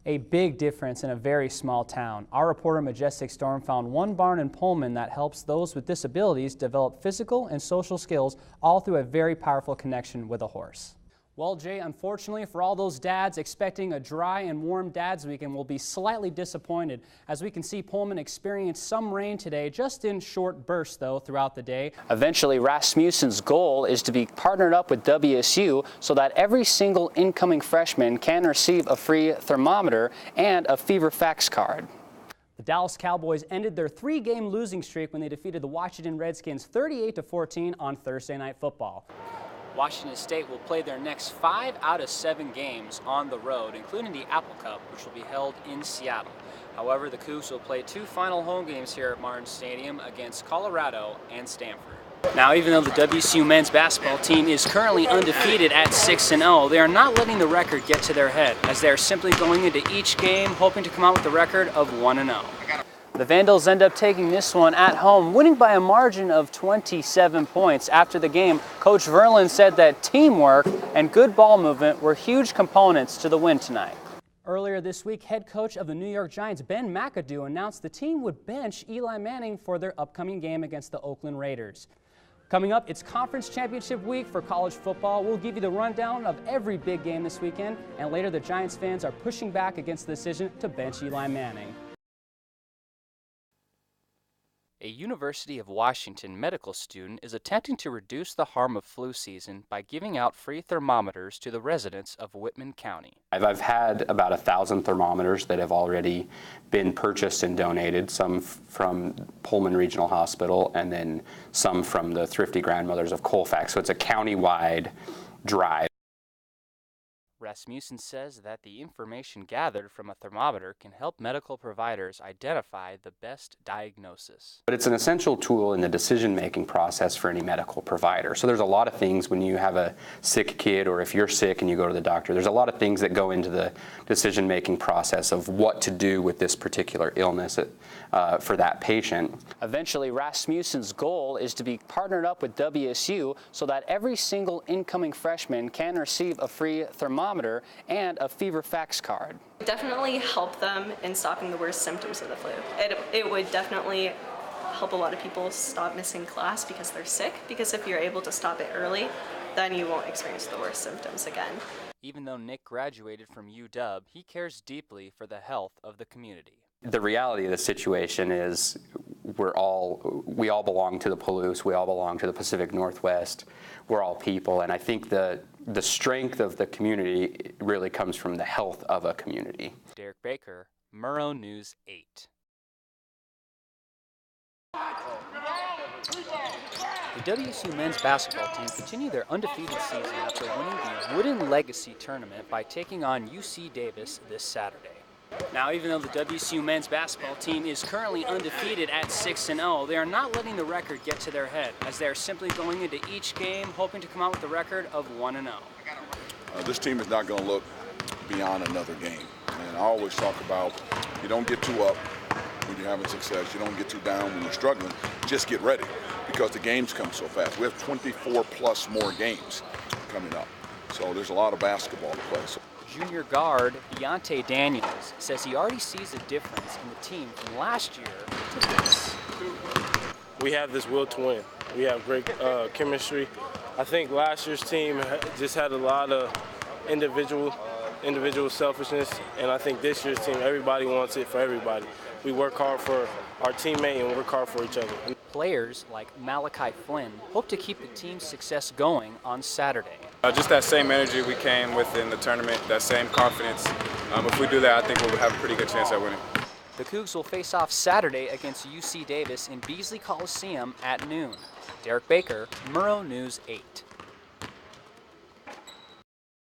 A big difference in a very small town. Our reporter Majestic Storm found one barn in Pullman that helps those with disabilities develop physical and social skills, all through a very powerful connection with a horse. Well, Jay, unfortunately for all those dads expecting a dry and warm Dad's Weekend will be slightly disappointed. As we can see, Pullman experienced some rain today, just in short bursts though throughout the day. Eventually, Rasmussen's goal is to be partnered up with WSU so that every single incoming freshman can receive a free thermometer and a fever facts card. The Dallas Cowboys ended their 3-game losing streak when they defeated the Washington Redskins 38-14 on Thursday Night Football. Washington State will play their next 5 out of 7 games on the road, including the Apple Cup, which will be held in Seattle. However, the Cougs will play 2 final home games here at Martin Stadium against Colorado and Stanford. Now, even though the WSU men's basketball team is currently undefeated at 6-0, they are not letting the record get to their head, as they are simply going into each game hoping to come out with a record of 1-0. The Vandals end up taking this one at home, winning by a margin of 27 points. After the game, Coach Verlin said that teamwork and good ball movement were huge components to the win tonight. Earlier this week, head coach of the New York Giants, Ben McAdoo, announced the team would bench Eli Manning for their upcoming game against the Oakland Raiders. Coming up, it's conference championship week for college football. We'll give you the rundown of every big game this weekend, and later the Giants fans are pushing back against the decision to bench Eli Manning. A University of Washington medical student is attempting to reduce the harm of flu season by giving out free thermometers to the residents of Whitman County. I've had about 1,000 thermometers that have already been purchased and donated, some from Pullman Regional Hospital and then some from the Thrifty Grandmothers of Colfax. So it's a county-wide drive. Rasmussen says that the information gathered from a thermometer can help medical providers identify the best diagnosis. But it's an essential tool in the decision-making process for any medical provider. So there's a lot of things when you have a sick kid, or if you're sick and you go to the doctor, there's a lot of things that go into the decision-making process of what to do with this particular illness for that patient. Eventually, Rasmussen's goal is to be partnered up with WSU so that every single incoming freshman can receive a free thermometer and a fever facts card. Definitely help them in stopping the worst symptoms of the flu. It would definitely help a lot of people stop missing class because they're sick, because if you're able to stop it early, then you won't experience the worst symptoms again. Even though Nick graduated from UW, he cares deeply for the health of the community. The reality of the situation is we all belong to the Palouse, we all belong to the Pacific Northwest, we're all people, and I think the strength of the community really comes from the health of a community. Derrick Baker, Murrow News 8. The WSU men's basketball team continued their undefeated season after winning the Wooden Legacy Tournament by taking on UC Davis this Saturday. Now, even though the WSU men's basketball team is currently undefeated at 6-0, they are not letting the record get to their head, as they are simply going into each game hoping to come out with a record of 1-0. This team is not going to look beyond another game. And I always talk about you don't get too up when you're having success. You don't get too down when you're struggling. Just get ready, because the games come so fast. We have 24 plus more games coming up. So there's a lot of basketball to play. Junior guard Deontay Daniels says he already sees a difference in the team from last year to this. We have this will to win. We have great chemistry. I think last year's team just had a lot of individual selfishness, and I think this year's team, everybody wants it for everybody. We work hard for our teammate and work hard for each other. Players like Malachi Flynn hope to keep the team's success going on Saturday. Just that same energy we came with in the tournament, that same confidence. If we do that, I think we'll have a pretty good chance at winning. The Cougs will face off Saturday against UC Davis in Beasley Coliseum at noon. Derrick Baker, Murrow News 8.